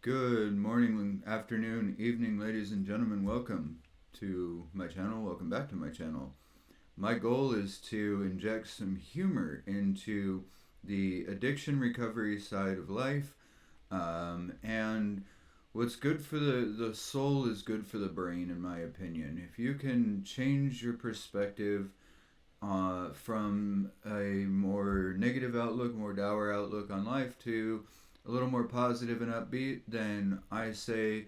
Good morning, afternoon, evening, ladies and gentlemen. Welcome to my channel. Welcome back to my channel. My goal is to inject some humor into the addiction recovery side of life. And what's good for the soul is good for the brain, in my opinion. If you can change your perspective from a more negative outlook, more dour outlook on life to a little more positive and upbeat, then I say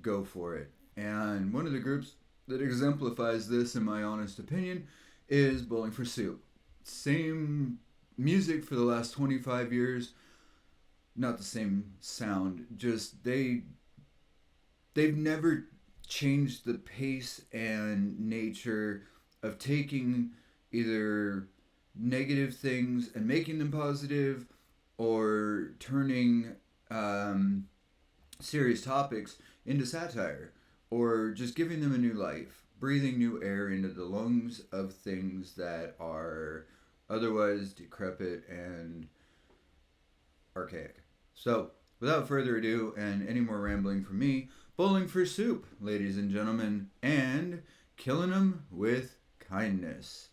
go for it. And one of the groups that exemplifies this, in my honest opinion, is Bowling for Soup. Same music for the last 25 years, not the same sound, just they've never changed the pace and nature of taking either negative things and making them positive, or turning serious topics into satire, or just giving them a new life, breathing new air into the lungs of things that are otherwise decrepit and archaic. So, without further ado, and any more rambling from me, Bowling for Soup, ladies and gentlemen, and killing them with kindness.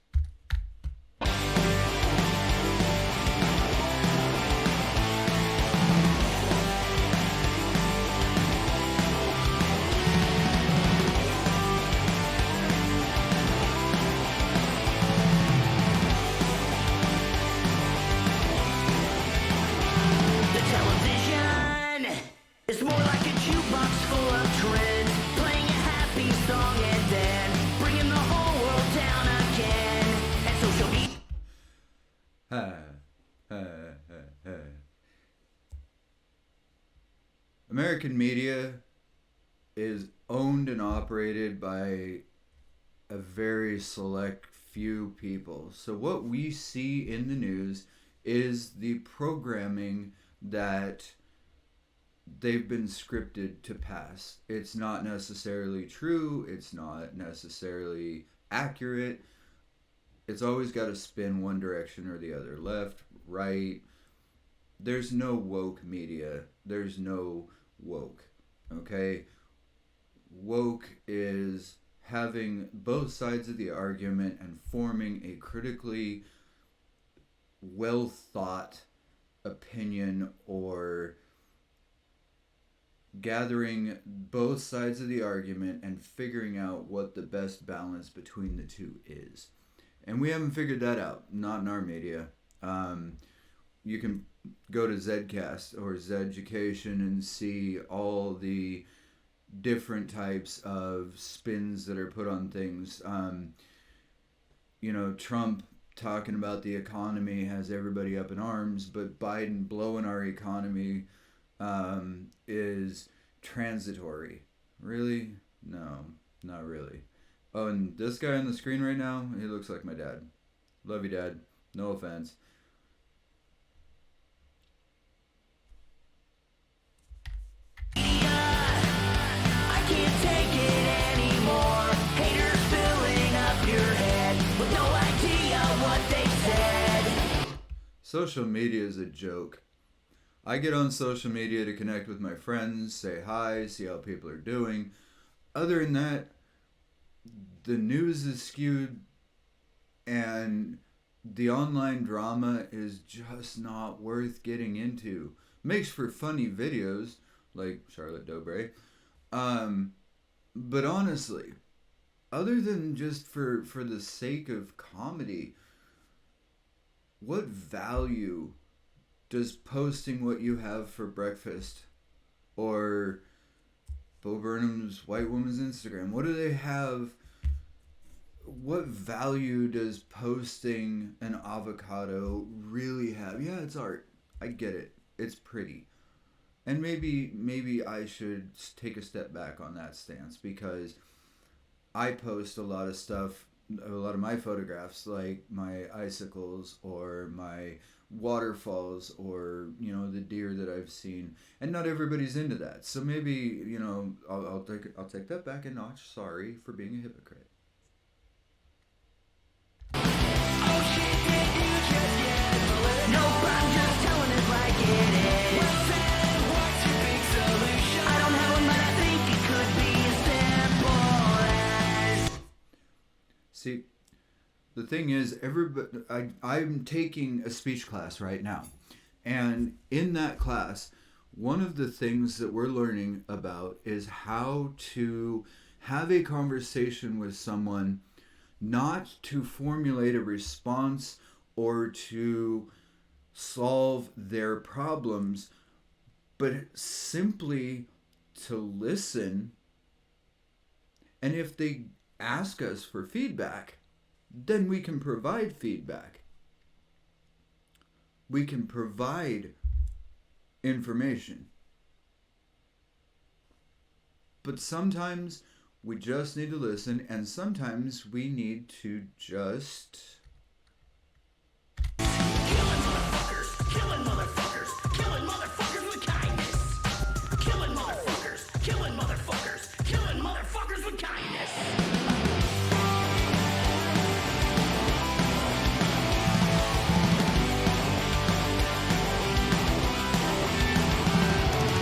American media is owned and operated by a very select few people. So what we see in the news is the programming that they've been scripted to pass. It's not necessarily true. It's not necessarily accurate. It's always got to spin one direction or the other, left, right. There's no woke media. There's no woke, okay? Woke is having both sides of the argument and forming a critically well thought opinion, or gathering both sides of the argument and figuring out what the best balance between the two is. And we haven't figured that out, not in our media. You can go to Zcast or Zeducation and see all the different types of spins that are put on things. Trump talking about the economy has everybody up in arms, but Biden blowing our economy is transitory. Really? No, not really. Oh, and this guy on the screen right now, he looks like my dad. Love you, Dad. No offense. Social media is a joke. I get on social media to connect with my friends, say hi, see how people are doing. Other than that, the news is skewed, and the online drama is just not worth getting into. Makes for funny videos, like Charlotte Dobre. But honestly, other than just for the sake of comedy, what value does posting what you have for breakfast, or Bo Burnham's white woman's Instagram, what do they have? What value does posting an avocado really have? Yeah, it's art. I get it. It's pretty. And maybe I should take a step back on that stance, because I post a lot of stuff, a lot of my photographs, like my icicles or my waterfalls, or the deer that I've seen, and not everybody's into that. So maybe I'll take that back a notch. Sorry for being a hypocrite. Nope, I'm just telling it like it is. What's your big The thing is, I'm taking a speech class right now. And in that class, one of the things that we're learning about is how to have a conversation with someone, not to formulate a response or to solve their problems, but simply to listen. And if they ask us for feedback, then we can provide feedback. We can provide information. But sometimes we just need to listen, and sometimes we need to just... Killing motherfuckers, killing motherfuckers, killing motherfuckers with kindness. Killing motherfuckers, killing motherfuckers, killing motherfuckers with kindness.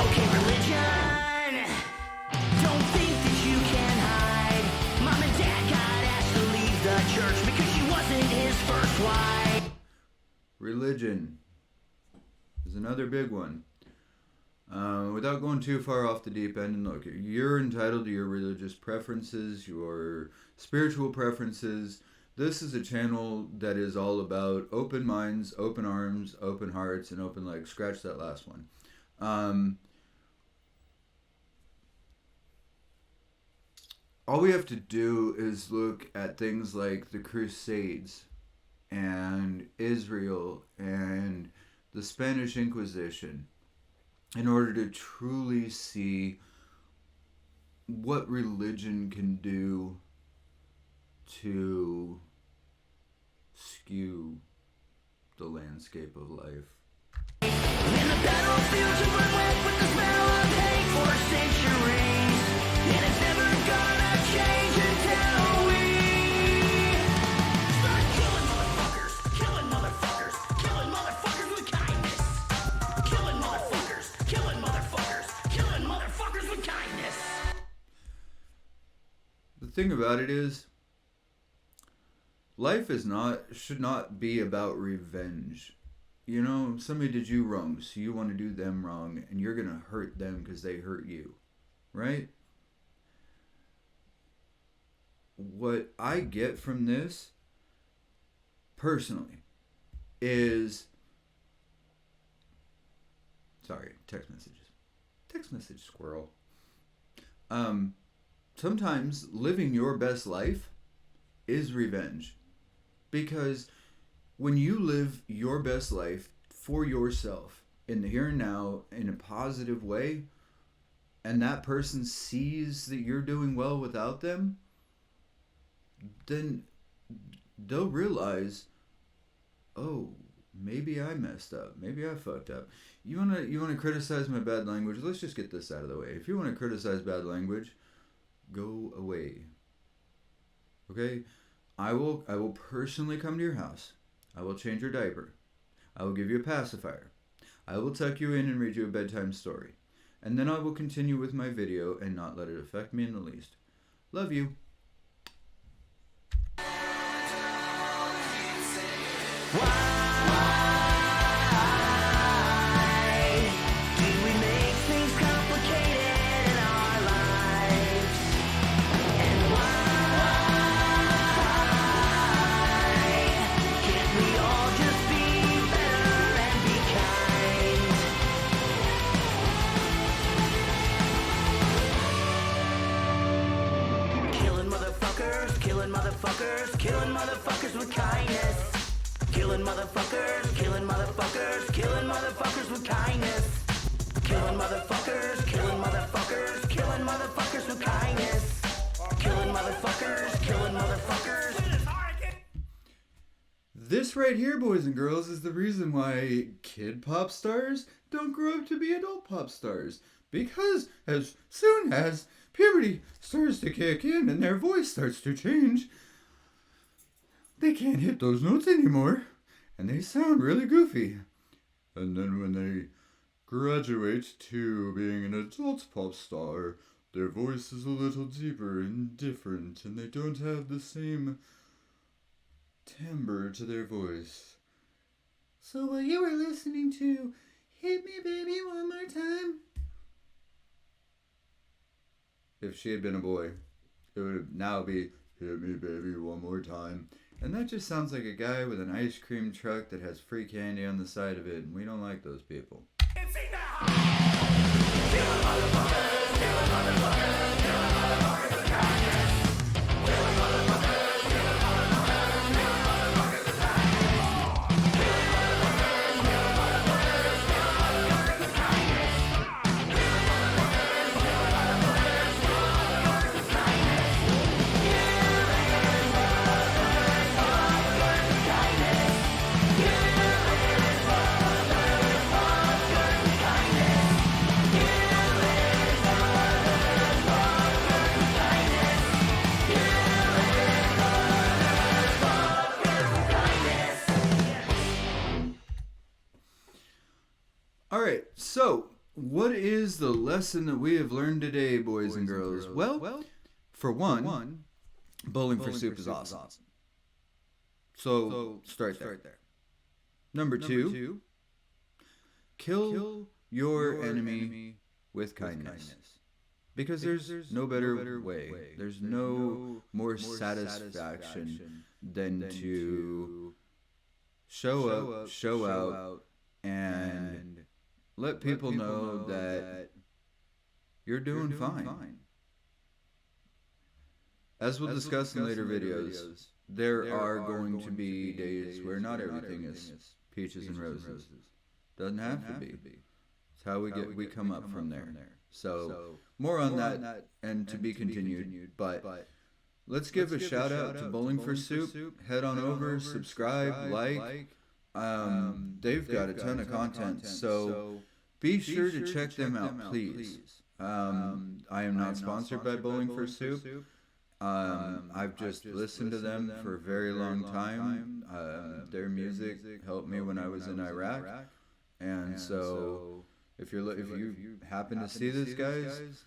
Okay, religion. Don't think that you can hide. Mom and Dad got asked to leave the church because she wasn't his first wife. Religion is another big one. Without going too far off the deep end, and look, you're entitled to your religious preferences, your spiritual preferences. This is a channel that is all about open minds, open arms, open hearts, and open legs. Scratch that last one. All we have to do is look at things like the Crusades and Israel and the Spanish Inquisition in order to truly see what religion can do to skew the landscape of life. In the battlefield you burn wet with the smell of hate for centuries. And it's never gonna change until we start killing motherfuckers, killing motherfuckers, killing motherfuckers with kindness. Killing motherfuckers, killing motherfuckers, killing motherfuckers with kindness. The thing about it is, life should not be about revenge. You know, somebody did you wrong, so you want to do them wrong, and you're gonna hurt them because they hurt you, right? What I get from this, personally, is... Sorry, text messages. Text message squirrel. Sometimes living your best life is revenge. Because when you live your best life for yourself, in the here and now, in a positive way, and that person sees that you're doing well without them, then they'll realize, oh, maybe I messed up. Maybe I fucked up. You wanna criticize my bad language? Let's just get this out of the way. If you want to criticize bad language, go away. Okay? I will personally come to your house. I will change your diaper. I will give you a pacifier. I will tuck you in and read you a bedtime story. And then I will continue with my video and not let it affect me in the least. Love you. Killing motherfuckers with kindness. Killing motherfuckers, killing motherfuckers, killing motherfuckers with kindness. Killing motherfuckers, killing motherfuckers, killing motherfuckers with kindness. Killing motherfuckers, killing motherfuckers. This right here, boys and girls, is the reason why kid pop stars don't grow up to be adult pop stars. Because as soon as puberty starts to kick in and their voice starts to change, they can't hit those notes anymore, and they sound really goofy. And then when they graduate to being an adult pop star, their voice is a little deeper and different, and they don't have the same timbre to their voice. So while you were listening to Hit Me Baby One More Time, if she had been a boy, it would now be Hit Me Baby One More Time. And that just sounds like a guy with an ice cream truck that has free candy on the side of it, and we don't like those people. It's in the house. Killing motherfuckers, killing motherfuckers, killing motherfuckers with kindness. Killing motherfuckers, killing motherfuckers, killing motherfuckers with kindness. Killing motherfuckers, killing motherfuckers, killing motherfuckers with kindness. Killing motherfuckers, killing motherfuckers, killing motherfuckers with kindness. All right, so what is the lesson that we have learned today, boys and girls? Well, for one, bowling for soup is awesome. So start there. Number two, kill your enemy with kindness. Because there's no better way. There's no more satisfaction than to show up, show out, and let people know that you're doing fine. As we'll discuss in later videos, there are going to be days where not everything is peaches and roses. Doesn't have to be. It's how we come up from there. So more on that and to be continued. But let's give a shout out to Bowling for Soup. Head on over, subscribe, like. They've got a ton of content, so be sure to check them out, please. I am not sponsored by Bowling for Soup. I've just listened to them for a very long time. Their music helped me when I was in Iraq, and so if you happen to see this, guys,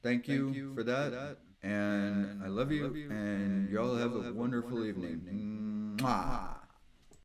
thank you for that, and I love you, and y'all have a wonderful evening. Mwah.